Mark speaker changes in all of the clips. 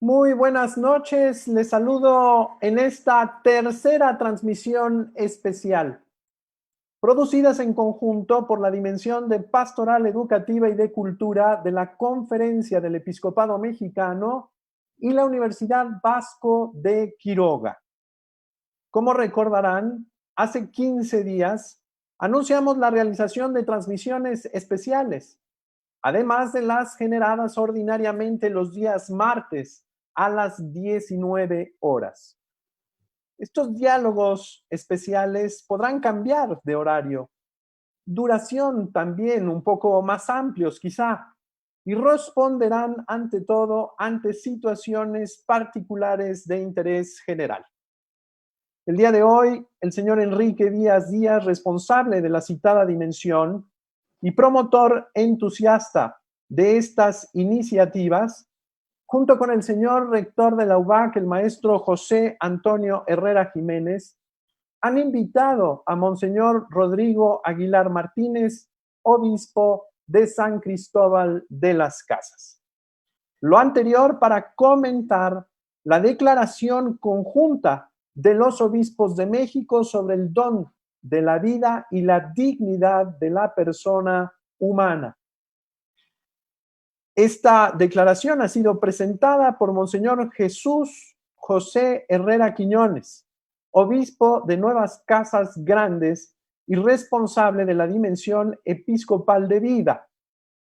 Speaker 1: Muy buenas noches, les saludo en esta tercera transmisión especial, producidas en conjunto por la Dimensión de Pastoral Educativa y de Cultura de la Conferencia del Episcopado Mexicano y la Universidad Vasco de Quiroga. Como recordarán, hace 15 días anunciamos la realización de transmisiones especiales, además de las generadas ordinariamente los días martes a las 19 horas. Estos diálogos especiales podrán cambiar de horario, duración también un poco más amplios quizá, y responderán ante todo ante situaciones particulares de interés general. El día de hoy, el señor Enrique Díaz Díaz, responsable de la citada dimensión y promotor entusiasta de estas iniciativas, junto con el señor rector de la UBAC, el maestro José Antonio Herrera Jiménez, han invitado a Monseñor Rodrigo Aguilar Martínez, obispo de San Cristóbal de las Casas. Lo anterior para comentar la declaración conjunta de los obispos de México sobre el don de la vida y la dignidad de la persona humana. Esta declaración ha sido presentada por Monseñor Jesús José Herrera Quiñones, obispo de Nuevas Casas Grandes y responsable de la Dimensión Episcopal de Vida,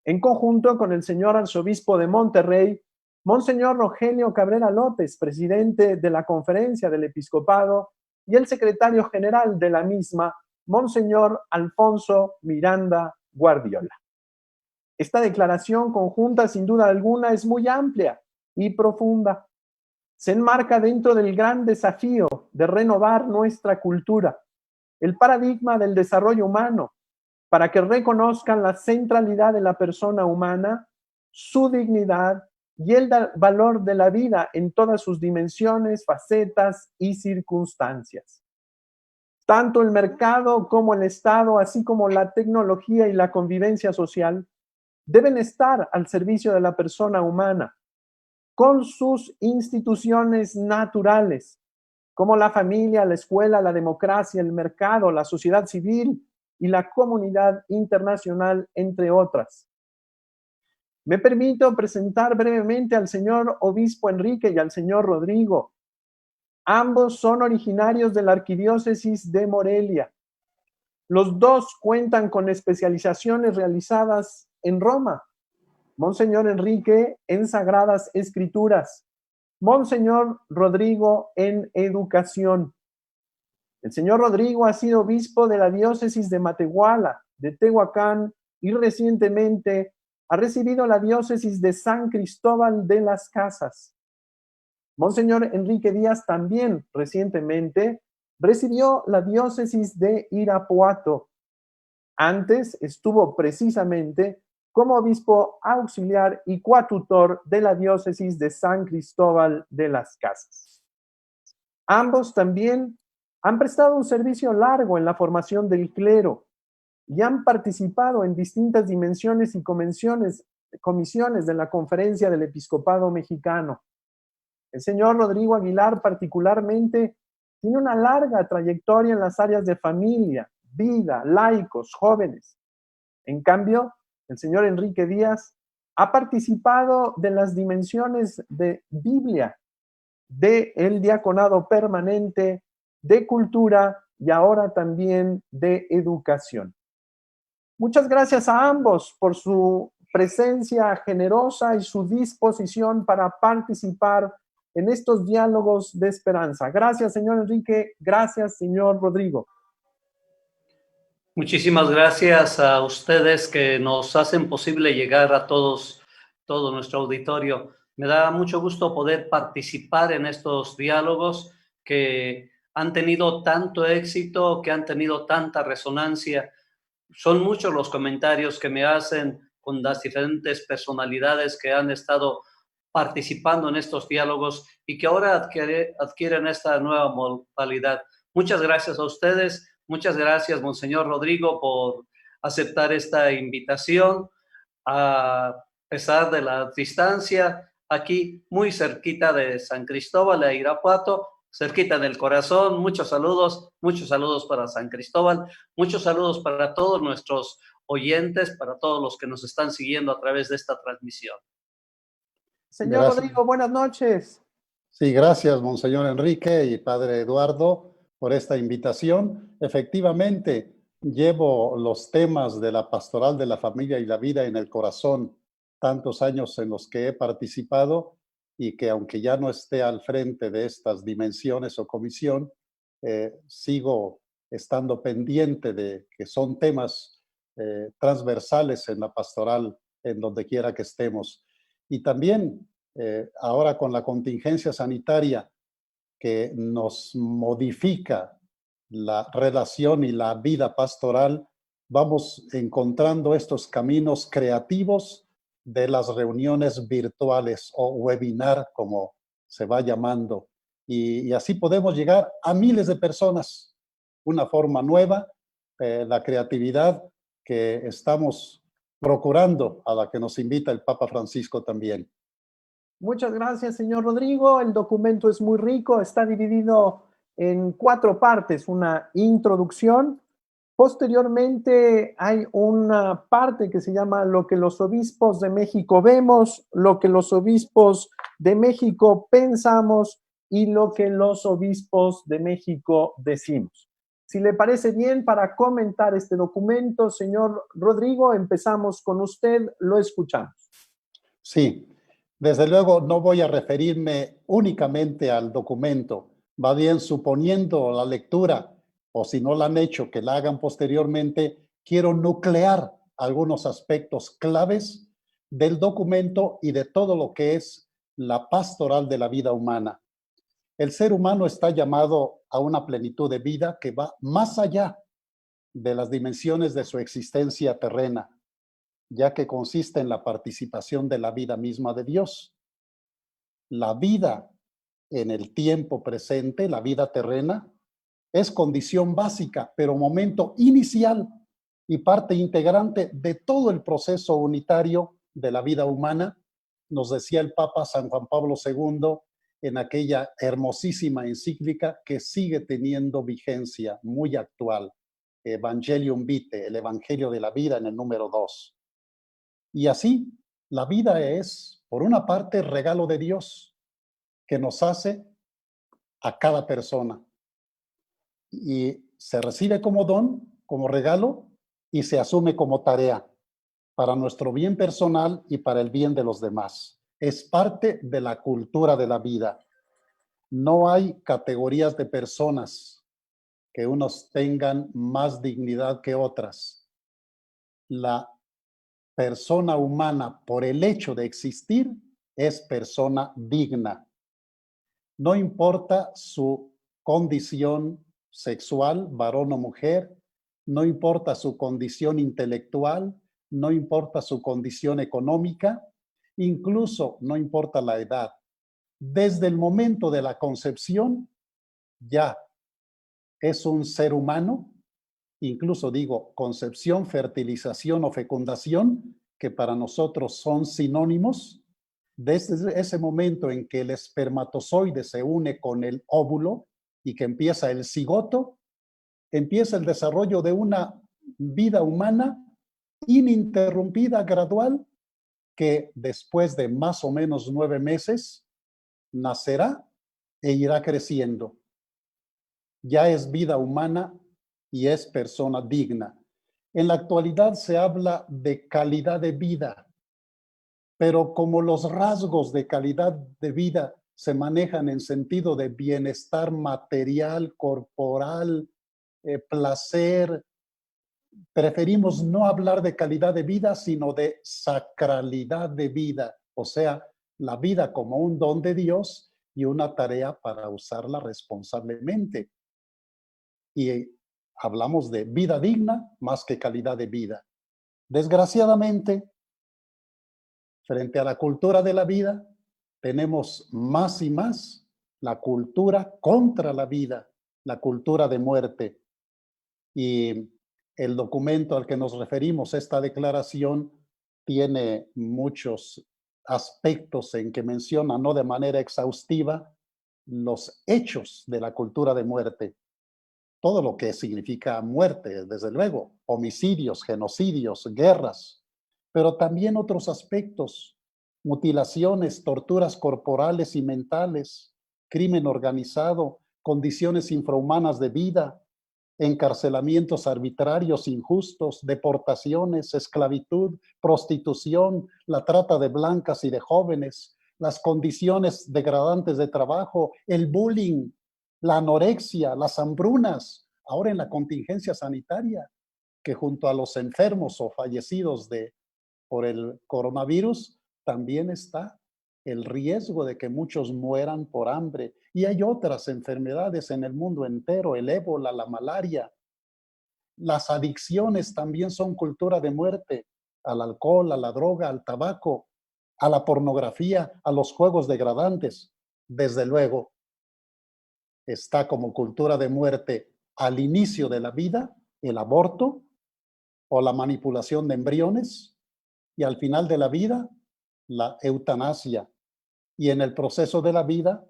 Speaker 1: en conjunto con el señor arzobispo de Monterrey, Monseñor Rogelio Cabrera López, presidente de la Conferencia del Episcopado, y el secretario general de la misma, Monseñor Alfonso Miranda Guardiola. Esta declaración conjunta, sin duda alguna, es muy amplia y profunda. Se enmarca dentro del gran desafío de renovar nuestra cultura, el paradigma del desarrollo humano, para que reconozcan la centralidad de la persona humana, su dignidad y el valor de la vida en todas sus dimensiones, facetas y circunstancias. Tanto el mercado como el Estado, así como la tecnología y la convivencia social, deben estar al servicio de la persona humana, con sus instituciones naturales, como la familia, la escuela, la democracia, el mercado, la sociedad civil y la comunidad internacional, entre otras. Me permito presentar brevemente al señor obispo Enrique y al señor Rodrigo. Ambos son originarios de la Arquidiócesis de Morelia. Los dos cuentan con especializaciones realizadas en Roma. Monseñor Enrique en Sagradas Escrituras, Monseñor Rodrigo en Educación. El señor Rodrigo ha sido obispo de la diócesis de Matehuala, de Tehuacán, y recientemente ha recibido la diócesis de San Cristóbal de las Casas. Monseñor Enrique Díaz también recientemente recibió la diócesis de Irapuato. Antes estuvo precisamente como obispo auxiliar y coadjutor de la diócesis de San Cristóbal de las Casas. Ambos también han prestado un servicio largo en la formación del clero y han participado en distintas dimensiones y comisiones de la Conferencia del Episcopado Mexicano. El señor Rodrigo Aguilar particularmente tiene una larga trayectoria en las áreas de familia, vida, laicos, jóvenes. En cambio, el señor Enrique Díaz ha participado de las dimensiones de Biblia, del diaconado permanente, de cultura y ahora también de educación. Muchas gracias a ambos por su presencia generosa y su disposición para participar en estos diálogos de esperanza. Gracias, señor Enrique. Gracias, señor Rodrigo.
Speaker 2: Muchísimas gracias a ustedes que nos hacen posible llegar a todo nuestro auditorio. Me da mucho gusto poder participar en estos diálogos que han tenido tanto éxito, que han tenido tanta resonancia. Son muchos los comentarios que me hacen con las diferentes personalidades que han estado participando en estos diálogos y que ahora adquieren esta nueva modalidad. Muchas gracias a ustedes. Muchas gracias, Monseñor Rodrigo, por aceptar esta invitación. A pesar de la distancia, aquí muy cerquita de San Cristóbal, de Irapuato, cerquita del corazón. Muchos saludos para San Cristóbal, muchos saludos para todos nuestros oyentes, para todos los que nos están siguiendo a través de esta transmisión.
Speaker 1: Señor
Speaker 3: Gracias.
Speaker 1: Rodrigo, buenas noches.
Speaker 3: Sí, gracias, Monseñor Enrique y Padre Eduardo, por esta invitación. Efectivamente, llevo los temas de la pastoral de la familia y la vida en el corazón, tantos años en los que he participado y que aunque ya no esté al frente de estas dimensiones o comisión, sigo estando pendiente de que son temas transversales en la pastoral, en donde quiera que estemos. Y también ahora con la contingencia sanitaria que nos modifica la relación y la vida pastoral, vamos encontrando estos caminos creativos de las reuniones virtuales o webinar, como se va llamando. Y así podemos llegar a miles de personas. Una forma nueva, la creatividad que estamos procurando, a la que nos invita el Papa Francisco también.
Speaker 1: Muchas gracias, señor Rodrigo. El documento es muy rico, está dividido en 4 partes, una introducción. Posteriormente hay una parte que se llama lo que los obispos de México vemos, lo que los obispos de México pensamos y lo que los obispos de México decimos. Si le parece bien, para comentar este documento, señor Rodrigo, empezamos con usted, lo escuchamos.
Speaker 3: Sí, desde luego no voy a referirme únicamente al documento, va bien suponiendo la lectura, o si no la han hecho, que la hagan posteriormente, quiero nuclear algunos aspectos claves del documento y de todo lo que es la pastoral de la vida humana. El ser humano está llamado a una plenitud de vida que va más allá de las dimensiones de su existencia terrena, ya que consiste en la participación de la vida misma de Dios. La vida en el tiempo presente, la vida terrena, es condición básica, pero momento inicial y parte integrante de todo el proceso unitario de la vida humana, nos decía el Papa San Juan Pablo II en aquella hermosísima encíclica que sigue teniendo vigencia muy actual, Evangelium Vitae, el Evangelio de la Vida en el número 2. Y así, la vida es, por una parte, regalo de Dios que nos hace a cada persona. Y se recibe como don, como regalo, y se asume como tarea para nuestro bien personal y para el bien de los demás. Es parte de la cultura de la vida. No hay categorías de personas que unos tengan más dignidad que otras. La persona humana, por el hecho de existir, es persona digna. No importa su condición sexual, varón o mujer, no importa su condición intelectual, no importa su condición económica, incluso no importa la edad. Desde el momento de la concepción, ya es un ser humano, incluso digo concepción, fertilización o fecundación, que para nosotros son sinónimos. Desde ese momento en que el espermatozoide se une con el óvulo y que empieza el cigoto, empieza el desarrollo de una vida humana ininterrumpida, gradual, que después de más o menos 9 meses nacerá e irá creciendo. Ya es vida humana y es persona digna. En la actualidad se habla de calidad de vida, pero como los rasgos de calidad de vida se manejan en sentido de bienestar material, corporal, placer, preferimos no hablar de calidad de vida, sino de sacralidad de vida, o sea, la vida como un don de Dios y una tarea para usarla responsablemente. Y hablamos de vida digna más que calidad de vida. Desgraciadamente, frente a la cultura de la vida, tenemos más y más la cultura contra la vida, la cultura de muerte. Y el documento al que nos referimos, esta declaración, tiene muchos aspectos en que menciona, no de manera exhaustiva, los hechos de la cultura de muerte. Todo lo que significa muerte, desde luego, homicidios, genocidios, guerras, pero también otros aspectos, mutilaciones, torturas corporales y mentales, crimen organizado, condiciones infrahumanas de vida, encarcelamientos arbitrarios, injustos, deportaciones, esclavitud, prostitución, la trata de blancas y de jóvenes, las condiciones degradantes de trabajo, el bullying, la anorexia, las hambrunas, ahora en la contingencia sanitaria, que junto a los enfermos o fallecidos por el coronavirus, también está el riesgo de que muchos mueran por hambre. Y hay otras enfermedades en el mundo entero, el ébola, la malaria. Las adicciones también son cultura de muerte, al alcohol, a la droga, al tabaco, a la pornografía, a los juegos degradantes. Desde luego, está como cultura de muerte al inicio de la vida, el aborto o la manipulación de embriones, y al final de la vida, la eutanasia. Y en el proceso de la vida,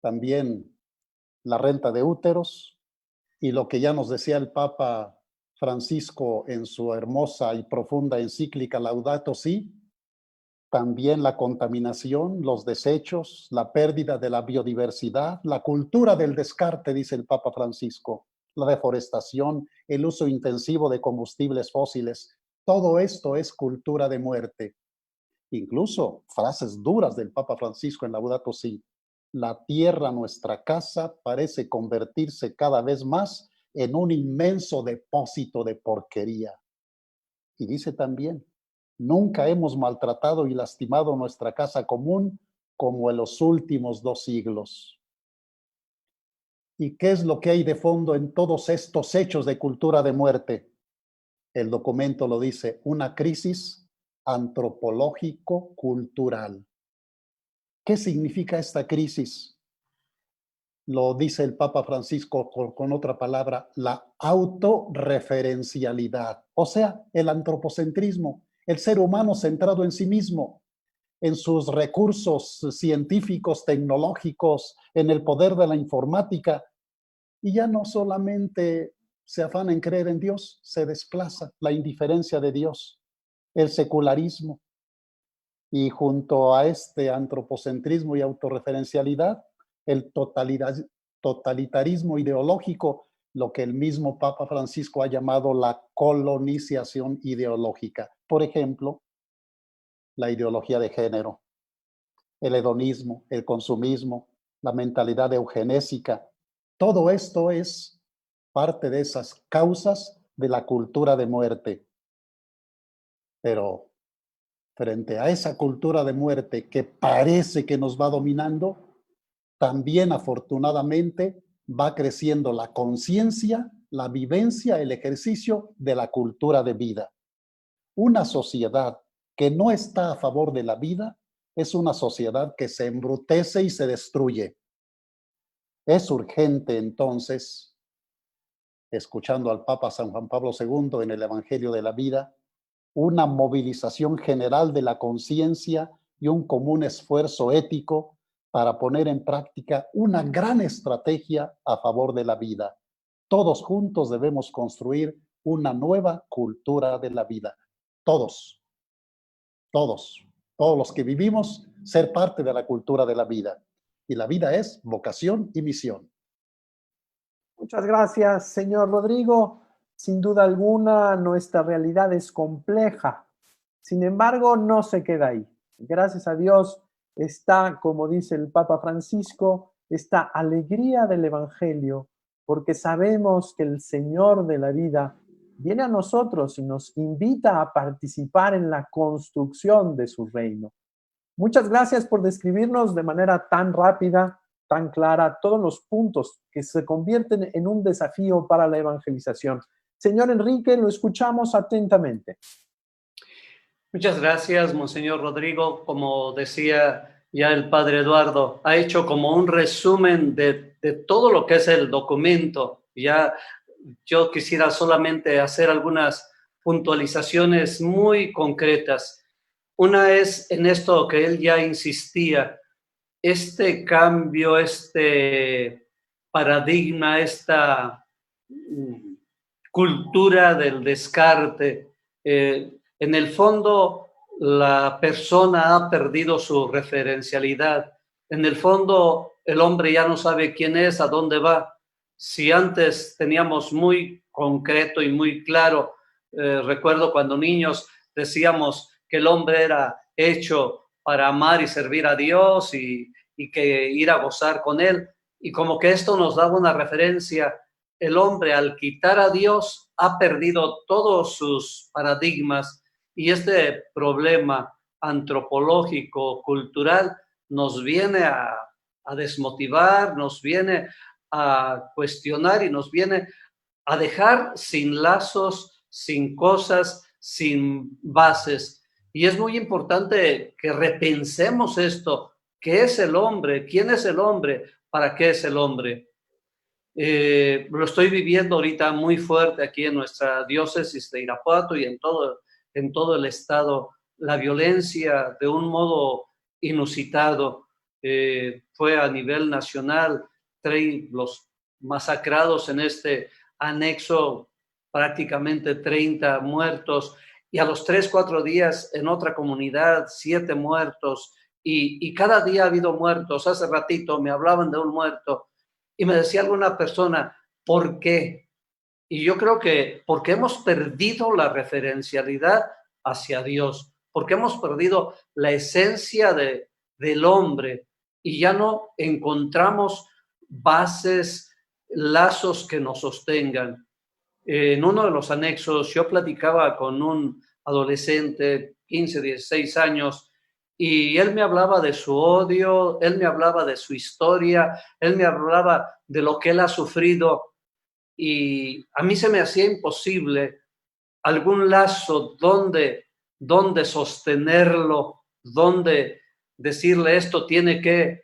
Speaker 3: también la renta de úteros y lo que ya nos decía el Papa Francisco en su hermosa y profunda encíclica Laudato Si, también la contaminación, los desechos, la pérdida de la biodiversidad, la cultura del descarte, dice el Papa Francisco, la deforestación, el uso intensivo de combustibles fósiles. Todo esto es cultura de muerte. Incluso frases duras del Papa Francisco en Laudato Si. La tierra, nuestra casa, parece convertirse cada vez más en un inmenso depósito de porquería. Y dice también, nunca hemos maltratado y lastimado nuestra casa común como en los últimos 2 siglos. ¿Y qué es lo que hay de fondo en todos estos hechos de cultura de muerte? El documento lo dice, una crisis antropológico-cultural. ¿Qué significa esta crisis? Lo dice el Papa Francisco con otra palabra, la autorreferencialidad, o sea, el antropocentrismo, el ser humano centrado en sí mismo, en sus recursos científicos, tecnológicos, en el poder de la informática, y ya no solamente se afana en creer en Dios, se desplaza la indiferencia de Dios, el secularismo, y junto a este antropocentrismo y autorreferencialidad, el totalitarismo ideológico, lo que el mismo Papa Francisco ha llamado la colonización ideológica. Por ejemplo, la ideología de género, el hedonismo, el consumismo, la mentalidad eugenésica. Todo esto es parte de esas causas de la cultura de muerte. Pero frente a esa cultura de muerte que parece que nos va dominando, también afortunadamente va creciendo la conciencia, la vivencia, el ejercicio de la cultura de vida. Una sociedad que no está a favor de la vida es una sociedad que se embrutece y se destruye. Es urgente entonces, escuchando al Papa San Juan Pablo II en el Evangelio de la Vida, una movilización general de la conciencia y un común esfuerzo ético para poner en práctica una gran estrategia a favor de la vida. Todos juntos debemos construir una nueva cultura de la vida. Todos los que vivimos, ser parte de la cultura de la vida. Y la vida es vocación y misión.
Speaker 1: Muchas gracias, señor Rodrigo. Sin duda alguna, nuestra realidad es compleja. Sin embargo, no se queda ahí. Gracias a Dios está, como dice el Papa Francisco, esta alegría del Evangelio, porque sabemos que el Señor de la vida viene a nosotros y nos invita a participar en la construcción de su reino. Muchas gracias por describirnos de manera tan rápida, tan clara, todos los puntos que se convierten en un desafío para la evangelización. Señor Enrique, lo escuchamos atentamente.
Speaker 2: Muchas gracias, Monseñor Rodrigo. Como decía ya el Padre Eduardo, ha hecho como un resumen de todo lo que es el documento. Ya yo quisiera solamente hacer algunas puntualizaciones muy concretas. Una es en esto que él ya insistía, este cambio, este paradigma, esta cultura del descarte. En el fondo, la persona ha perdido su referencialidad. En el fondo, el hombre ya no sabe quién es, a dónde va. Si antes teníamos muy concreto y muy claro, recuerdo cuando niños decíamos que el hombre era hecho para amar y servir a Dios y que ir a gozar con Él. Y como que esto nos daba una referencia. El hombre, al quitar a Dios, ha perdido todos sus paradigmas y este problema antropológico, cultural, nos viene a desmotivar, nos viene a cuestionar y nos viene a dejar sin lazos, sin cosas, sin bases. Y es muy importante que repensemos esto. ¿Qué es el hombre? ¿Quién es el hombre? ¿Para qué es el hombre? Lo estoy viviendo ahorita muy fuerte aquí en nuestra diócesis de Irapuato y en todo el estado. La violencia de un modo inusitado fue a nivel nacional. Los masacrados en este anexo, prácticamente 30 muertos, y a los 3, 4 días en otra comunidad, 7 muertos, y cada día ha habido muertos. Hace ratito me hablaban de un muerto y me decía alguna persona, ¿por qué? Y yo creo que porque hemos perdido la referencialidad hacia Dios, porque hemos perdido la esencia del hombre y ya no encontramos bases, lazos que nos sostengan. En uno de los anexos yo platicaba con un adolescente, 15, 16 años, y él me hablaba de su odio, él me hablaba de su historia, él me hablaba de lo que él ha sufrido, y a mí se me hacía imposible algún lazo donde sostenerlo, donde decirle esto tiene que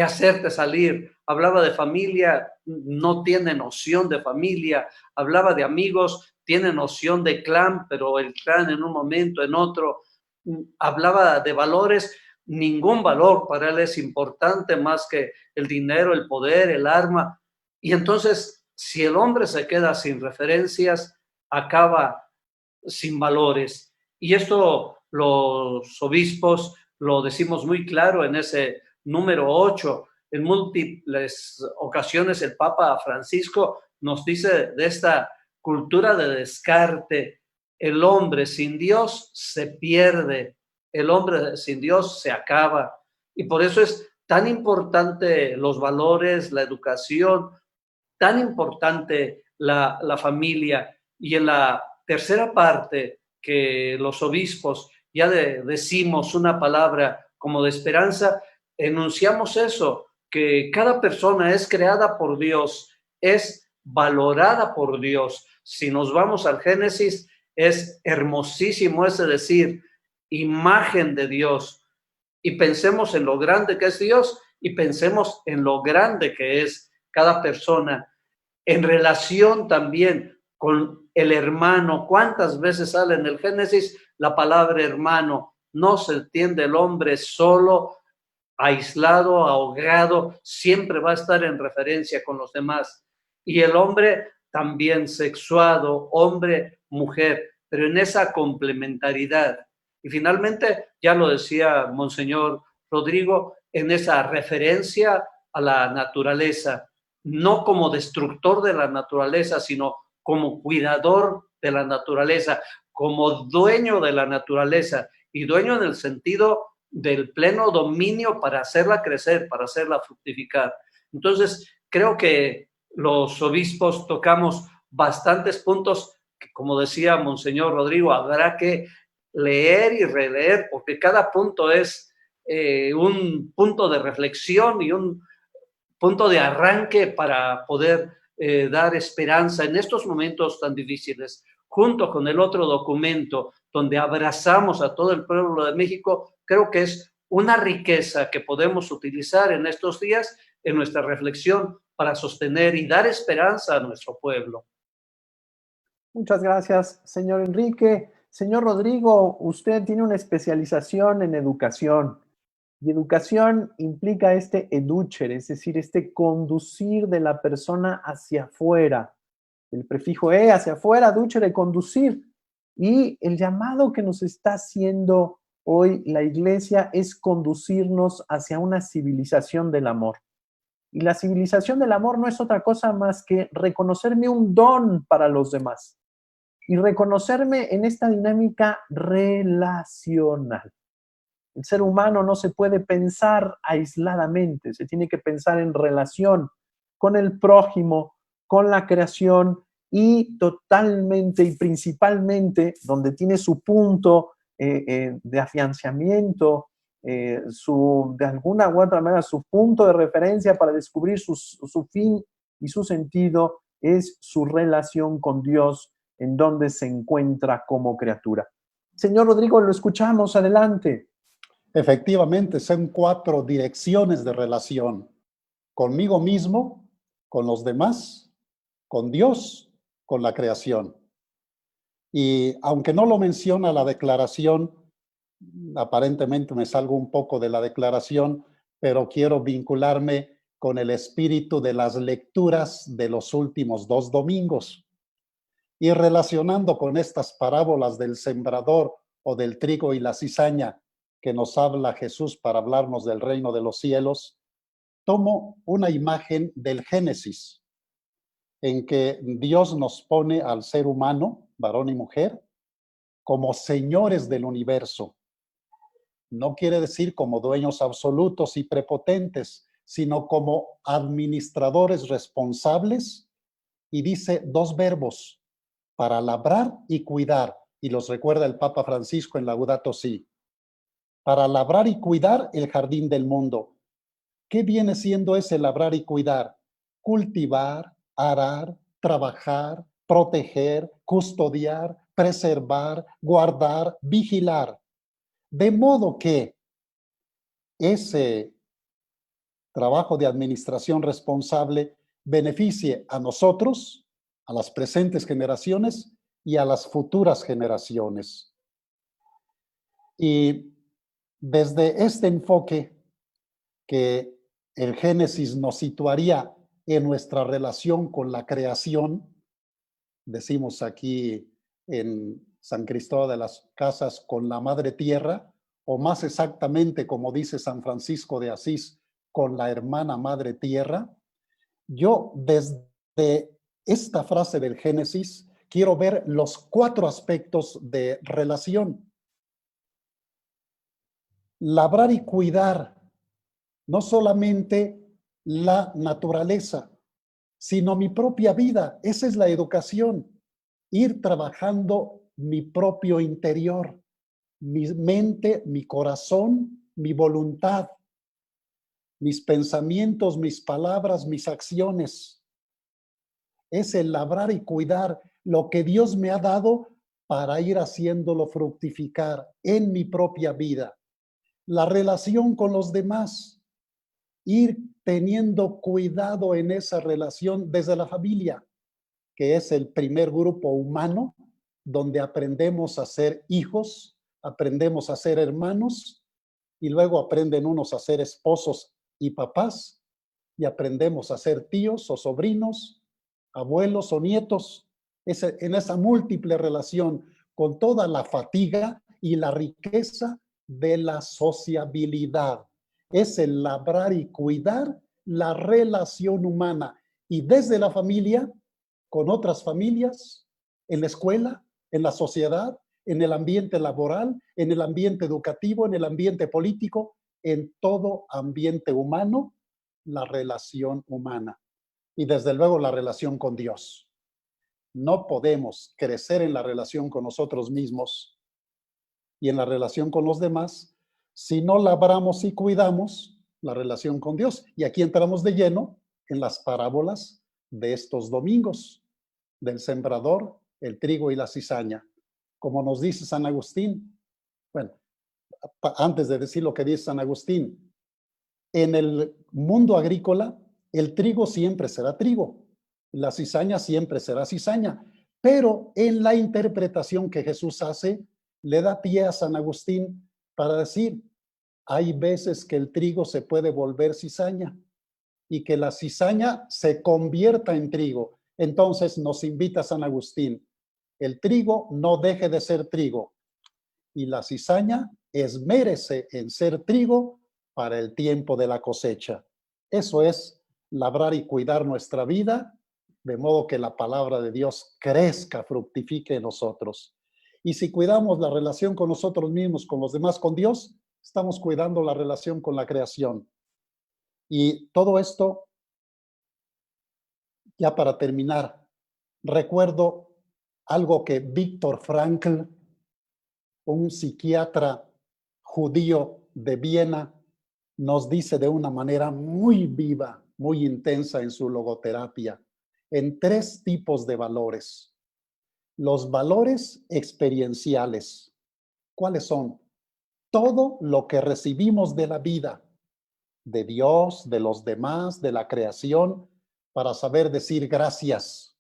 Speaker 2: hacerte salir. Hablaba de familia, no tiene noción de familia. Hablaba de amigos, tiene noción de clan, pero el clan en un momento, en otro. Hablaba de valores, ningún valor para él es importante más que el dinero, el poder, el arma. Y entonces, si el hombre se queda sin referencias, acaba sin valores. Y esto los obispos lo decimos muy claro en ese número 8. En múltiples ocasiones el Papa Francisco nos dice de esta cultura de descarte. El hombre sin Dios se pierde, el hombre sin Dios se acaba. Y por eso es tan importante los valores, la educación, tan importante la familia. Y en la tercera parte, que los obispos ya decimos una palabra como de esperanza, enunciamos eso, que cada persona es creada por Dios, es valorada por Dios. Si nos vamos al Génesis, es hermosísimo ese decir, imagen de Dios. Y pensemos en lo grande que es Dios y pensemos en lo grande que es cada persona en relación también con el hermano. ¿Cuántas veces sale en el Génesis la palabra hermano? No se entiende el hombre solo, aislado, ahogado, siempre va a estar en referencia con los demás. Y el hombre también sexuado, hombre, mujer, pero en esa complementariedad. Y finalmente, ya lo decía Monseñor Rodrigo, en esa referencia a la naturaleza, no como destructor de la naturaleza, sino como cuidador de la naturaleza, como dueño de la naturaleza, y dueño en el sentido del pleno dominio para hacerla crecer, para hacerla fructificar. Entonces, creo que los obispos tocamos bastantes puntos que, como decía Monseñor Rodrigo, habrá que leer y releer, porque cada punto es un punto de reflexión y un punto de arranque para poder dar esperanza en estos momentos tan difíciles. Junto con el otro documento donde abrazamos a todo el pueblo de México, creo que es una riqueza que podemos utilizar en estos días en nuestra reflexión para sostener y dar esperanza a nuestro pueblo.
Speaker 1: Muchas gracias, señor Enrique. Señor Rodrigo, usted tiene una especialización en educación y educación implica este educere, es decir, este conducir de la persona hacia afuera. El prefijo hacia afuera, ducere, conducir. Y el llamado que nos está haciendo hoy la iglesia es conducirnos hacia una civilización del amor. Y la civilización del amor no es otra cosa más que reconocerme un don para los demás y reconocerme en esta dinámica relacional. El ser humano no se puede pensar aisladamente, se tiene que pensar en relación con el prójimo, con la creación y totalmente y principalmente donde tiene su punto de afianzamiento, de alguna u otra manera su punto de referencia para descubrir su fin y su sentido es su relación con Dios en donde se encuentra como criatura. Señor Rodrigo, lo escuchamos, adelante.
Speaker 3: Efectivamente, son 4 direcciones de relación: conmigo mismo, con los demás, con Dios, con la creación. Y aunque no lo menciona la declaración, aparentemente me salgo un poco de la declaración, pero quiero vincularme con el espíritu de las lecturas de los últimos 2 domingos. Y relacionando con estas parábolas del sembrador o del trigo y la cizaña que nos habla Jesús para hablarnos del reino de los cielos, tomo una imagen del Génesis, en que Dios nos pone al ser humano, varón y mujer, como señores del universo. No quiere decir como dueños absolutos y prepotentes, sino como administradores responsables, y dice 2 verbos: para labrar y cuidar, y los recuerda el Papa Francisco en Laudato Si. Para labrar y cuidar el jardín del mundo. ¿Qué viene siendo ese labrar y cuidar? Cultivar, arar, trabajar, proteger, custodiar, preservar, guardar, vigilar. De modo que ese trabajo de administración responsable beneficie a nosotros, a las presentes generaciones y a las futuras generaciones. Y desde este enfoque que el Génesis nos situaría en nuestra relación con la creación, decimos aquí en San Cristóbal de las Casas, con la Madre Tierra, o más exactamente, como dice San Francisco de Asís, con la hermana Madre Tierra. Yo desde esta frase del Génesis quiero ver los 4 aspectos de relación. Labrar y cuidar no solamente la naturaleza, sino mi propia vida. Esa es la educación. Ir trabajando mi propio interior, mi mente, mi corazón, mi voluntad, mis pensamientos, mis palabras, mis acciones. Es el labrar y cuidar lo que Dios me ha dado para ir haciéndolo fructificar en mi propia vida. La relación con los demás, ir teniendo cuidado en esa relación desde la familia, que es el primer grupo humano donde aprendemos a ser hijos, aprendemos a ser hermanos y luego aprenden unos a ser esposos y papás y aprendemos a ser tíos o sobrinos, abuelos o nietos. En esa múltiple relación con toda la fatiga y la riqueza de la sociabilidad. Es el labrar y cuidar la relación humana y desde la familia, con otras familias, en la escuela, en la sociedad, en el ambiente laboral, en el ambiente educativo, en el ambiente político, en todo ambiente humano, la relación humana. Y desde luego la relación con Dios. No podemos crecer en la relación con nosotros mismos y en la relación con los demás si no labramos y cuidamos la relación con Dios. Y aquí entramos de lleno en las parábolas de estos domingos, del sembrador, el trigo y la cizaña. Como nos dice San Agustín, bueno, antes de decir lo que dice San Agustín, en el mundo agrícola, el trigo siempre será trigo, la cizaña siempre será cizaña, Pero en la interpretación que Jesús hace, le da pie a San Agustín para decir, hay veces que el trigo se puede volver cizaña y que la cizaña se convierta en trigo. Entonces nos invita San Agustín, el trigo no deje de ser trigo y la cizaña esmérese en ser trigo para el tiempo de la cosecha. Eso es labrar y cuidar nuestra vida, de modo que la palabra de Dios crezca, fructifique en nosotros. Y si cuidamos la relación con nosotros mismos, con los demás, con Dios, estamos cuidando la relación con la creación. Y todo esto, ya para terminar, recuerdo algo que Viktor Frankl, un psiquiatra judío de Viena, nos dice de una manera muy viva, muy intensa en su logoterapia, en 3 tipos de valores. Los valores experienciales, ¿cuáles son? Todo lo que recibimos de la vida, de Dios, de los demás, de la creación, para saber decir gracias.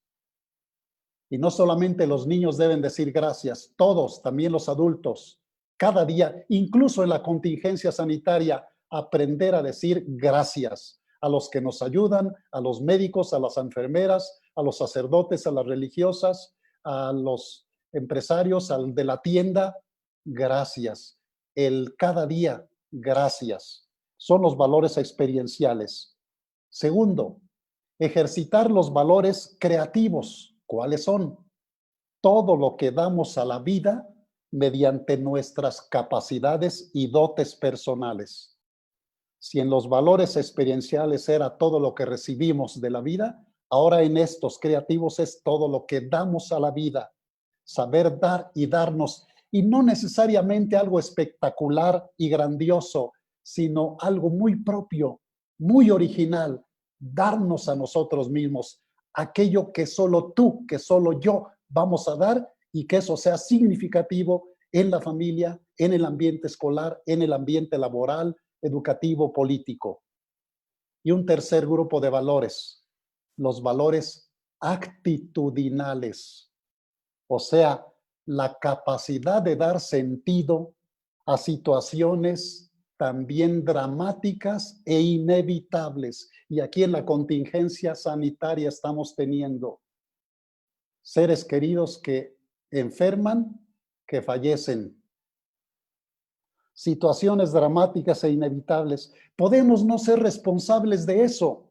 Speaker 3: Y no solamente los niños deben decir gracias, todos, también los adultos, cada día, incluso en la contingencia sanitaria, aprender a decir gracias a los que nos ayudan, a los médicos, a las enfermeras, a los sacerdotes, a las religiosas, a los empresarios, al de la tienda, gracias. El cada día, gracias. Son los valores experienciales. Segundo, ejercitar los valores creativos. ¿Cuáles son? Todo lo que damos a la vida mediante nuestras capacidades y dotes personales. Si en los valores experienciales era todo lo que recibimos de la vida, ahora en estos creativos es todo lo que damos a la vida. Saber dar y darnos, y no necesariamente algo espectacular y grandioso, sino algo muy propio, muy original, darnos a nosotros mismos aquello que solo tú, que solo yo vamos a dar y que eso sea significativo en la familia, en el ambiente escolar, en el ambiente laboral, educativo, político. Y un tercer grupo de valores, los valores actitudinales, o sea, la capacidad de dar sentido a situaciones también dramáticas e inevitables. Y aquí en la contingencia sanitaria estamos teniendo seres queridos que enferman, que fallecen. Situaciones dramáticas e inevitables. Podemos no ser responsables de eso,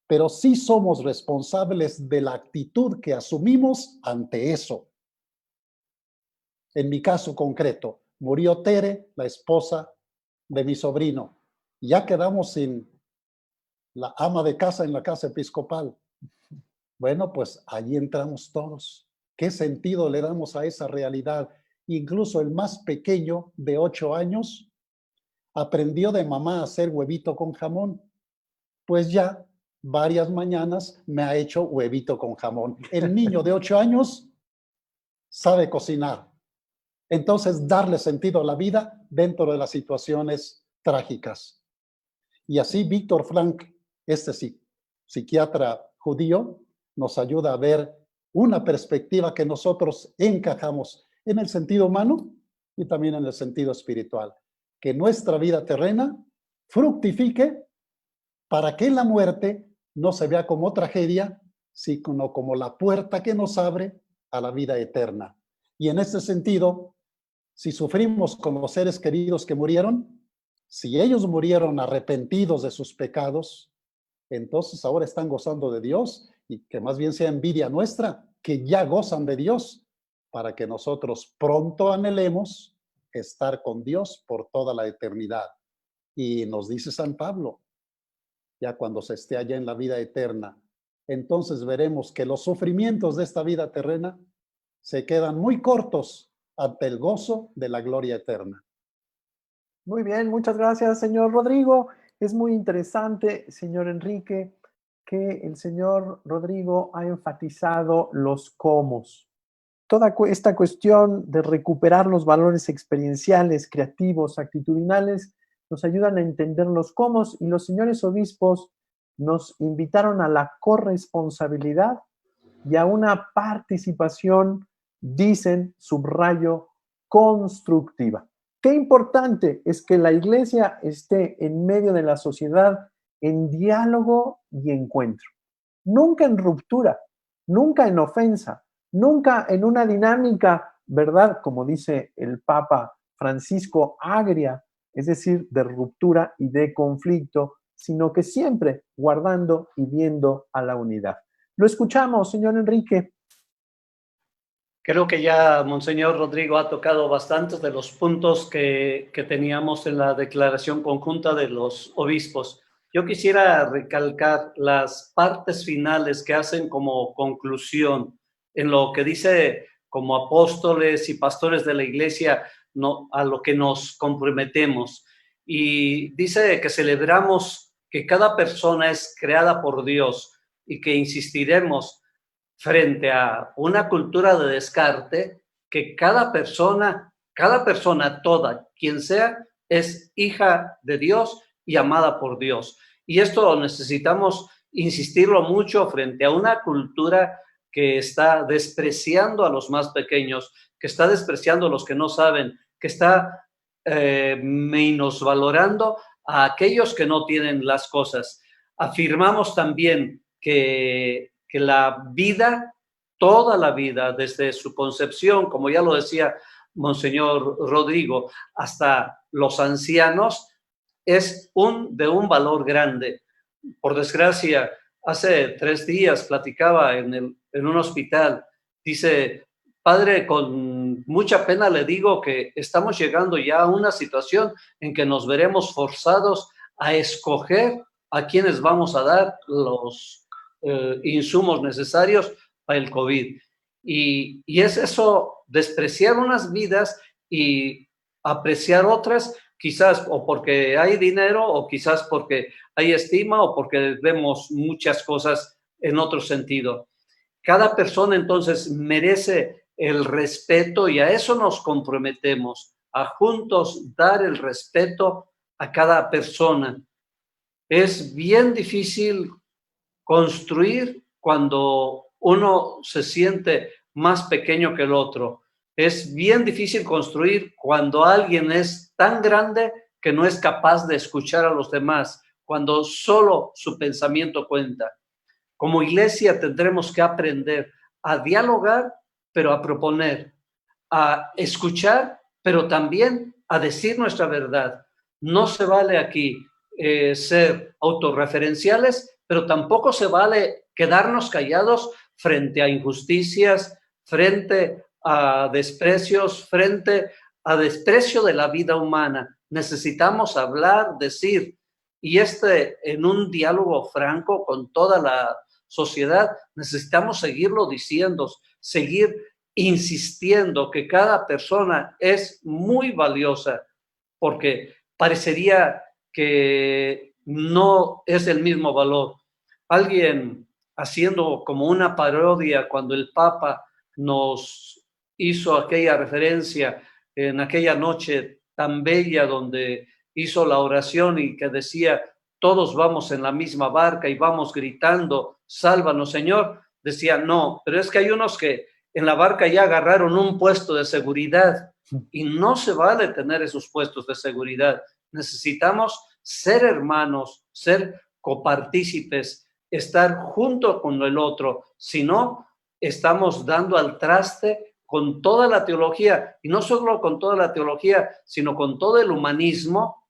Speaker 3: pero sí somos responsables de la actitud que asumimos ante eso. En mi caso concreto, murió Tere, la esposa de mi sobrino. Ya quedamos sin la ama de casa en la casa episcopal. Bueno, pues allí entramos todos. ¿Qué sentido le damos a esa realidad? Incluso el más pequeño, de 8 años, aprendió de mamá a hacer huevito con jamón. Pues ya varias mañanas me ha hecho huevito con jamón. El niño de 8 años sabe cocinar. Entonces, darle sentido a la vida dentro de las situaciones trágicas. Y así Viktor Frankl, este psiquiatra judío, nos ayuda a ver una perspectiva que nosotros encajamos en el sentido humano y también en el sentido espiritual. Que nuestra vida terrena fructifique para que la muerte no se vea como tragedia, sino como la puerta que nos abre a la vida eterna. Y en este sentido, si sufrimos con los seres queridos que murieron, si ellos murieron arrepentidos de sus pecados, entonces ahora están gozando de Dios y que más bien sea envidia nuestra, que ya gozan de Dios, para que nosotros pronto anhelemos estar con Dios por toda la eternidad. Y nos dice San Pablo, ya cuando se esté allá en la vida eterna, entonces veremos que los sufrimientos de esta vida terrena se quedan muy cortos ante el gozo de la gloria eterna.
Speaker 1: Muy bien, muchas gracias, señor Rodrigo. Es muy interesante, señor Enrique, que el señor Rodrigo ha enfatizado los cómos. Toda esta cuestión de recuperar los valores experienciales, creativos, actitudinales, nos ayudan a entender los cómos, y los señores obispos nos invitaron a la corresponsabilidad y a una participación, dicen, subrayo, constructiva. Qué importante es que la iglesia esté en medio de la sociedad en diálogo y encuentro. Nunca en ruptura, nunca en ofensa, nunca en una dinámica, ¿verdad? Como dice el Papa Francisco, agria, es decir, de ruptura y de conflicto, sino que siempre guardando y viendo a la unidad. Lo escuchamos, señor Enrique.
Speaker 2: Creo que ya Monseñor Rodrigo ha tocado bastantes de los puntos que teníamos en la declaración conjunta de los obispos. Yo quisiera recalcar las partes finales que hacen como conclusión en lo que dice como apóstoles y pastores de la iglesia, a lo que nos comprometemos. Y dice que celebramos que cada persona es creada por Dios y que insistiremos frente a una cultura de descarte, que cada persona toda, quien sea, es hija de Dios y amada por Dios. Y esto necesitamos insistirlo mucho frente a una cultura que está despreciando a los más pequeños, que está despreciando a los que no saben, que está menosvalorando a aquellos que no tienen las cosas. Afirmamos también que la vida, toda la vida, desde su concepción, como ya lo decía Monseñor Rodrigo, hasta los ancianos, es de un valor grande. Por desgracia, hace 3 días platicaba en un hospital, dice, padre, con mucha pena le digo que estamos llegando ya a una situación en que nos veremos forzados a escoger a quienes vamos a dar los insumos necesarios para el COVID. Y es eso, despreciar unas vidas y apreciar otras, quizás o porque hay dinero, o quizás porque hay estima, o porque vemos muchas cosas en otro sentido. Cada persona entonces merece el respeto y a eso nos comprometemos, a juntos dar el respeto a cada persona. Es bien difícil construir cuando uno se siente más pequeño que el otro. Es bien difícil construir cuando alguien es tan grande que no es capaz de escuchar a los demás, cuando solo su pensamiento cuenta. Como iglesia tendremos que aprender a dialogar, pero a proponer, a escuchar, pero también a decir nuestra verdad. No se vale aquí ser autorreferenciales, pero tampoco se vale quedarnos callados frente a injusticias, frente a desprecios, frente a desprecio de la vida humana. Necesitamos hablar, decir, y en un diálogo franco con toda la sociedad, necesitamos seguirlo diciendo, seguir insistiendo que cada persona es muy valiosa, porque parecería que no es el mismo valor. Alguien haciendo como una parodia cuando el Papa nos hizo aquella referencia en aquella noche tan bella donde hizo la oración y que decía, todos vamos en la misma barca y vamos gritando, sálvanos Señor, decía, no, pero es que hay unos que en la barca ya agarraron un puesto de seguridad y no se vale tener esos puestos de seguridad. Necesitamos ser hermanos, ser copartícipes, estar junto con el otro. Si no, estamos dando al traste con toda la teología, y no solo con toda la teología, sino con todo el humanismo,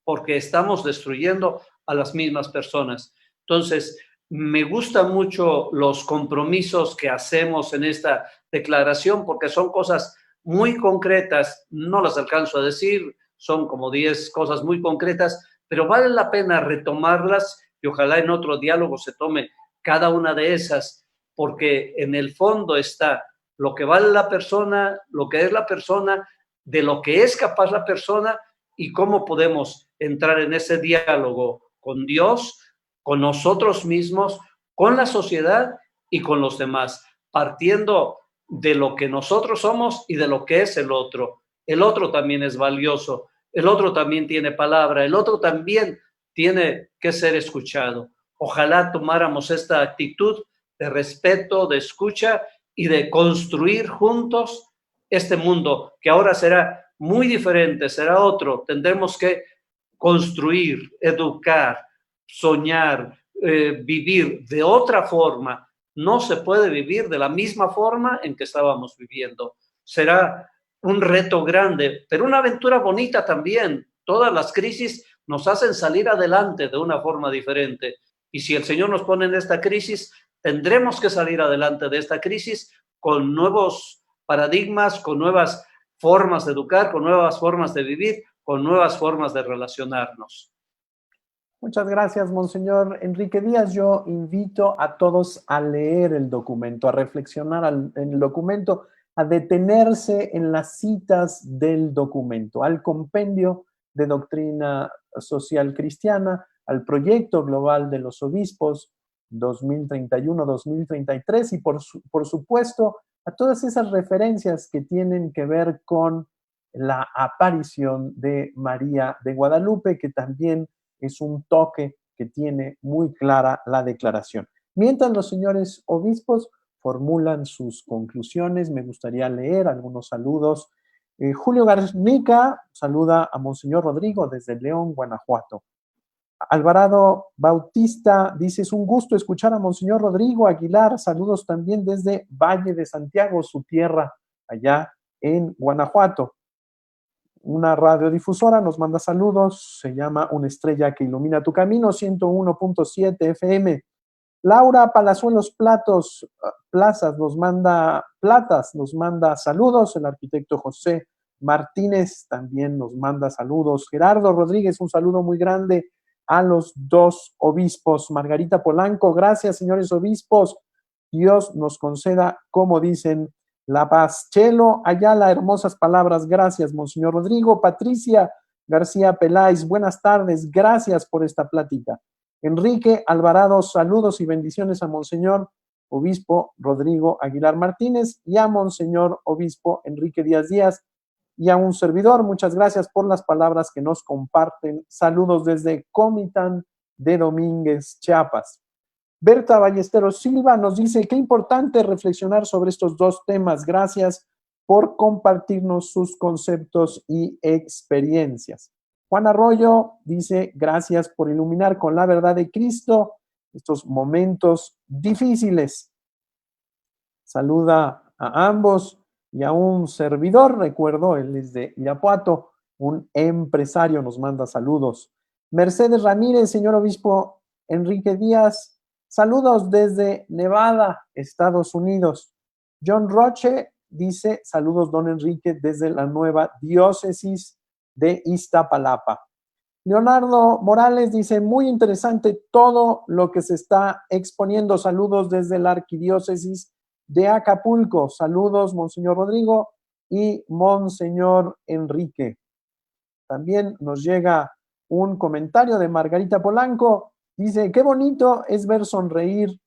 Speaker 2: porque estamos destruyendo a las mismas personas. Entonces, me gustan mucho los compromisos que hacemos en esta declaración, porque son cosas muy concretas, no las alcanzo a decir, son como 10 cosas muy concretas, pero vale la pena retomarlas y ojalá en otro diálogo se tome cada una de esas, porque en el fondo está lo que vale la persona, lo que es la persona, de lo que es capaz la persona y cómo podemos entrar en ese diálogo con Dios, con nosotros mismos, con la sociedad y con los demás, partiendo de lo que nosotros somos y de lo que es el otro. El otro también es valioso, el otro también tiene palabra, el otro también tiene que ser escuchado. Ojalá tomáramos esta actitud de respeto, de escucha y de construir juntos este mundo, que ahora será muy diferente, será otro. Tendremos que construir, educar, soñar, vivir de otra forma. No se puede vivir de la misma forma en que estábamos viviendo. Será un reto grande, pero una aventura bonita también. Todas las crisis nos hacen salir adelante de una forma diferente. Y si el Señor nos pone en esta crisis, tendremos que salir adelante de esta crisis con nuevos paradigmas, con nuevas formas de educar, con nuevas formas de vivir, con nuevas formas de relacionarnos.
Speaker 1: Muchas gracias, Monseñor Enrique Díaz. Yo invito a todos a leer el documento, a reflexionar en el documento, a detenerse en las citas del documento, al compendio de doctrina social cristiana, al proyecto global de los obispos 2031-2033 y por supuesto a todas esas referencias que tienen que ver con la aparición de María de Guadalupe, que también es un toque que tiene muy clara la declaración. Mientras los señores obispos formulan sus conclusiones, me gustaría leer algunos saludos. Julio Garnica saluda a Monseñor Rodrigo desde León, Guanajuato. Alvarado Bautista dice, es un gusto escuchar a Monseñor Rodrigo Aguilar. Saludos también desde Valle de Santiago, su tierra, allá en Guanajuato. Una radiodifusora nos manda saludos, se llama Una estrella que ilumina tu camino, 101.7 FM. Laura Palazuelos Plazas nos manda saludos. El arquitecto José Martínez también nos manda saludos. Gerardo Rodríguez, un saludo muy grande a los dos obispos. Margarita Polanco, gracias, señores obispos. Dios nos conceda, como dicen, la paz. Chelo Ayala, hermosas palabras. Gracias, Monseñor Rodrigo. Patricia García Peláez, buenas tardes. Gracias por esta plática. Enrique Alvarado, saludos y bendiciones a Monseñor Obispo Rodrigo Aguilar Martínez y a Monseñor Obispo Enrique Díaz Díaz y a un servidor. Muchas gracias por las palabras que nos comparten. Saludos desde Comitán de Domínguez, Chiapas. Berta Ballesteros Silva nos dice, qué importante reflexionar sobre estos dos temas. Gracias por compartirnos sus conceptos y experiencias. Juan Arroyo dice, gracias por iluminar con la verdad de Cristo estos momentos difíciles. Saluda a ambos y a un servidor, recuerdo, él es de Irapuato, un empresario, nos manda saludos. Mercedes Ramírez, señor obispo Enrique Díaz, saludos desde Nevada, Estados Unidos. John Roche dice, saludos don Enrique desde la nueva diócesis de Iztapalapa. Leonardo Morales dice, muy interesante todo lo que se está exponiendo. Saludos desde la arquidiócesis de Acapulco. Saludos, Monseñor Rodrigo y Monseñor Enrique. También nos llega un comentario de Margarita Polanco. Dice, qué bonito es ver sonreír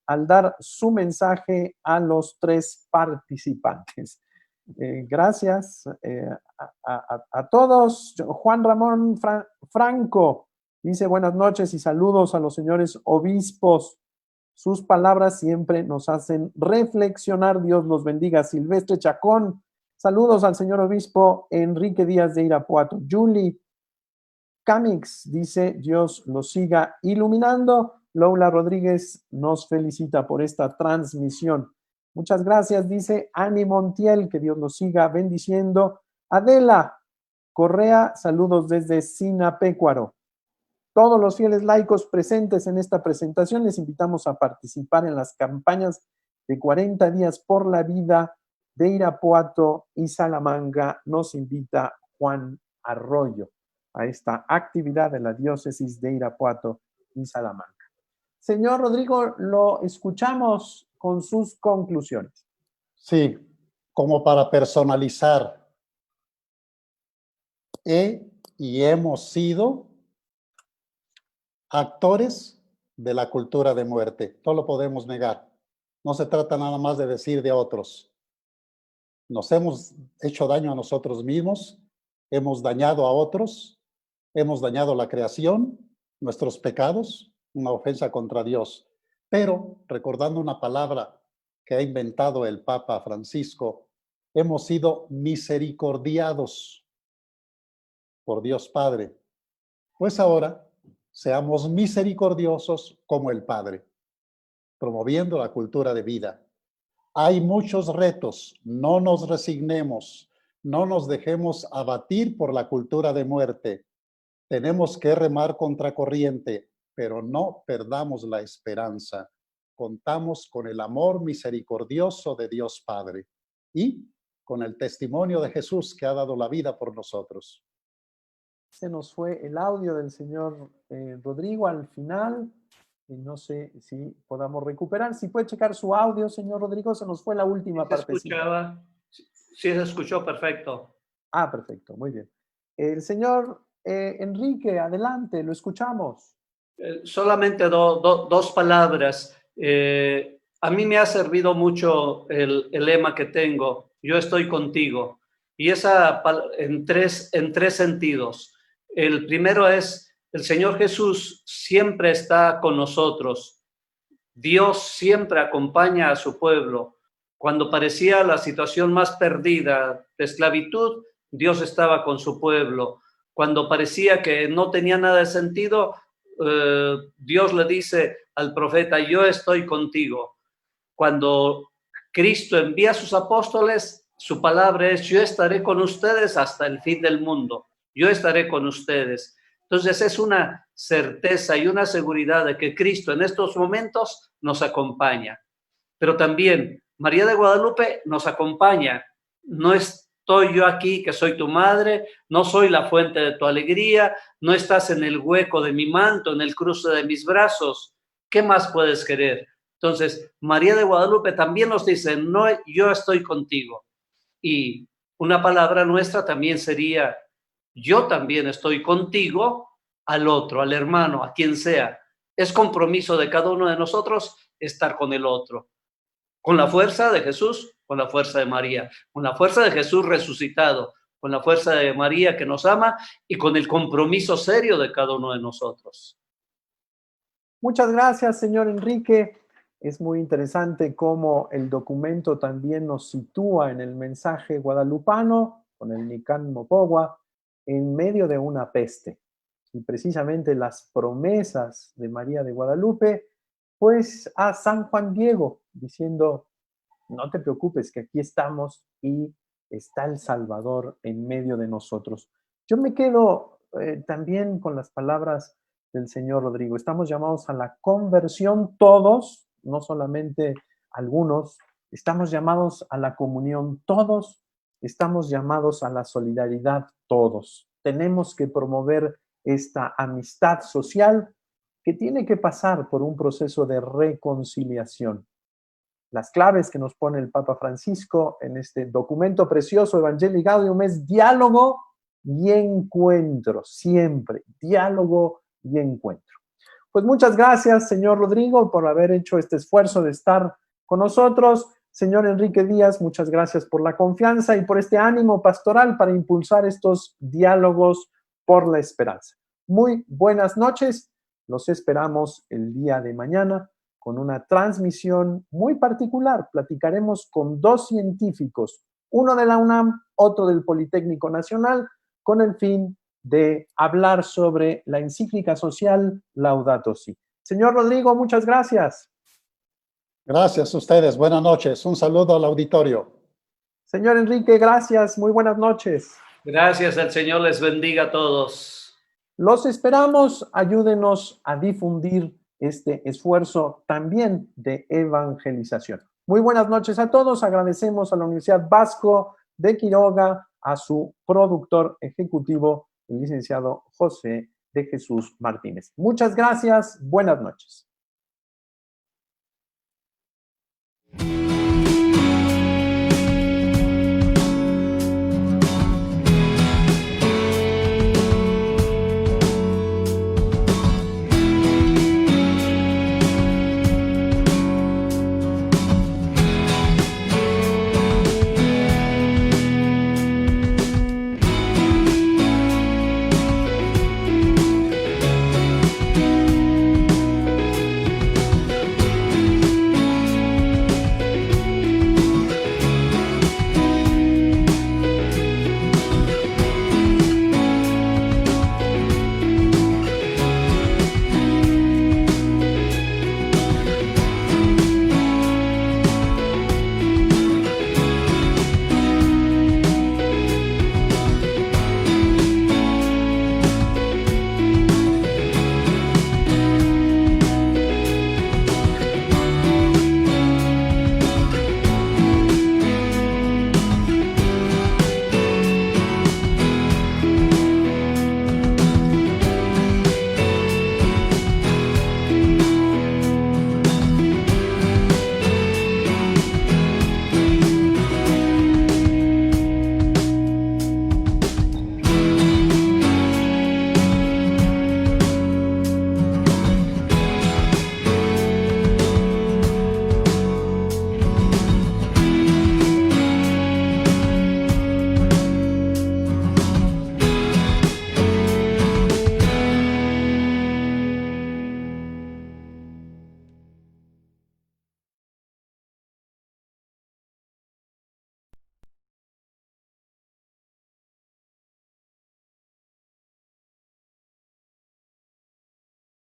Speaker 1: al dar su mensaje a los tres participantes. Gracias a todos. Juan Ramón Franco dice buenas noches y saludos a los señores obispos. Sus palabras siempre nos hacen reflexionar. Dios los bendiga. Silvestre Chacón, saludos al señor obispo Enrique Díaz de Irapuato. Julie Camix dice Dios los siga iluminando. Lola Rodríguez nos felicita por esta transmisión. Muchas gracias, dice Ani Montiel, que Dios nos siga bendiciendo. Adela Correa, saludos desde Sinapecuaro. Todos los fieles laicos presentes en esta presentación les invitamos a participar en las campañas de 40 días por la vida de Irapuato y Salamanca. Nos invita Juan Arroyo a esta actividad de la diócesis de Irapuato y Salamanca. Señor Rodrigo, lo escuchamos con sus conclusiones.
Speaker 3: Sí, como para personalizar. Hemos sido actores de la cultura de muerte. No lo podemos negar. No se trata nada más de decir de otros. Nos hemos hecho daño a nosotros mismos, hemos dañado a otros, hemos dañado la creación, nuestros pecados, una ofensa contra Dios. Pero, recordando una palabra que ha inventado el Papa Francisco, hemos sido misericordiados por Dios Padre. Pues ahora, seamos misericordiosos como el Padre, promoviendo la cultura de vida. Hay muchos retos, no nos resignemos, no nos dejemos abatir por la cultura de muerte. Tenemos que remar contra corriente, pero no perdamos la esperanza. Contamos con el amor misericordioso de Dios Padre y con el testimonio de Jesús que ha dado la vida por nosotros.
Speaker 1: Se nos fue el audio del señor Rodrigo al final. Y no sé si podamos recuperar. Si puede checar su audio, señor Rodrigo, se nos fue la última parte.
Speaker 2: Sí se escuchó perfecto.
Speaker 1: Ah, perfecto, muy bien. El señor Enrique, adelante, lo escuchamos.
Speaker 2: Solamente dos palabras. A mí me ha servido mucho el lema que tengo, yo estoy contigo. Y esa en tres sentidos. El primero es, el Señor Jesús siempre está con nosotros. Dios siempre acompaña a su pueblo. Cuando parecía la situación más perdida de esclavitud, Dios estaba con su pueblo. Cuando parecía que no tenía nada de sentido, Dios le dice al profeta, yo estoy contigo. Cuando Cristo envía a sus apóstoles, su palabra es, yo estaré con ustedes hasta el fin del mundo. Yo estaré con ustedes. Entonces es una certeza y una seguridad de que Cristo en estos momentos nos acompaña. Pero también María de Guadalupe nos acompaña. No estoy yo aquí que soy tu madre, no soy la fuente de tu alegría, no estás en el hueco de mi manto, en el cruce de mis brazos. ¿Qué más puedes querer? Entonces, María de Guadalupe también nos dice, no, yo estoy contigo. Y una palabra nuestra también sería, yo también estoy contigo, al otro, al hermano, a quien sea. Es compromiso de cada uno de nosotros estar con el otro. Con la fuerza de Jesús, con la fuerza de María, con la fuerza de Jesús resucitado, con la fuerza de María que nos ama y con el compromiso serio de cada uno de nosotros.
Speaker 1: Muchas gracias, señor Enrique. Es muy interesante cómo el documento también nos sitúa en el mensaje guadalupano, con el Nican Mopogua, en medio de una peste. Y precisamente las promesas de María de Guadalupe, pues a San Juan Diego, diciendo, no te preocupes, que aquí estamos y está el Salvador en medio de nosotros. Yo me quedo también con las palabras del señor Rodrigo. Estamos llamados a la conversión todos, no solamente algunos, estamos llamados a la comunión todos, estamos llamados a la solidaridad todos. Tenemos que promover esta amistad social que tiene que pasar por un proceso de reconciliación. Las claves que nos pone el Papa Francisco en este documento precioso, Evangelii Gaudium, es diálogo y encuentro, siempre, diálogo y encuentro. Pues muchas gracias, señor Rodrigo, por haber hecho este esfuerzo de estar con nosotros. Señor Enrique Díaz, muchas gracias por la confianza y por este ánimo pastoral para impulsar estos diálogos por la esperanza. Muy buenas noches, los esperamos el día de mañana con una transmisión muy particular. Platicaremos con dos científicos, uno de la UNAM, otro del Politécnico Nacional, con el fin de hablar sobre la encíclica social Laudato Si. Señor Rodrigo, muchas gracias.
Speaker 3: Gracias a ustedes. Buenas noches. Un saludo al auditorio.
Speaker 1: Señor Enrique, gracias. Muy buenas noches.
Speaker 2: Gracias, el Señor les bendiga a todos.
Speaker 1: Los esperamos. Ayúdenos a difundir este esfuerzo también de evangelización. Muy buenas noches a todos. Agradecemos a la Universidad Vasco de Quiroga, a su productor ejecutivo, el licenciado José de Jesús Martínez. Muchas gracias. Buenas noches.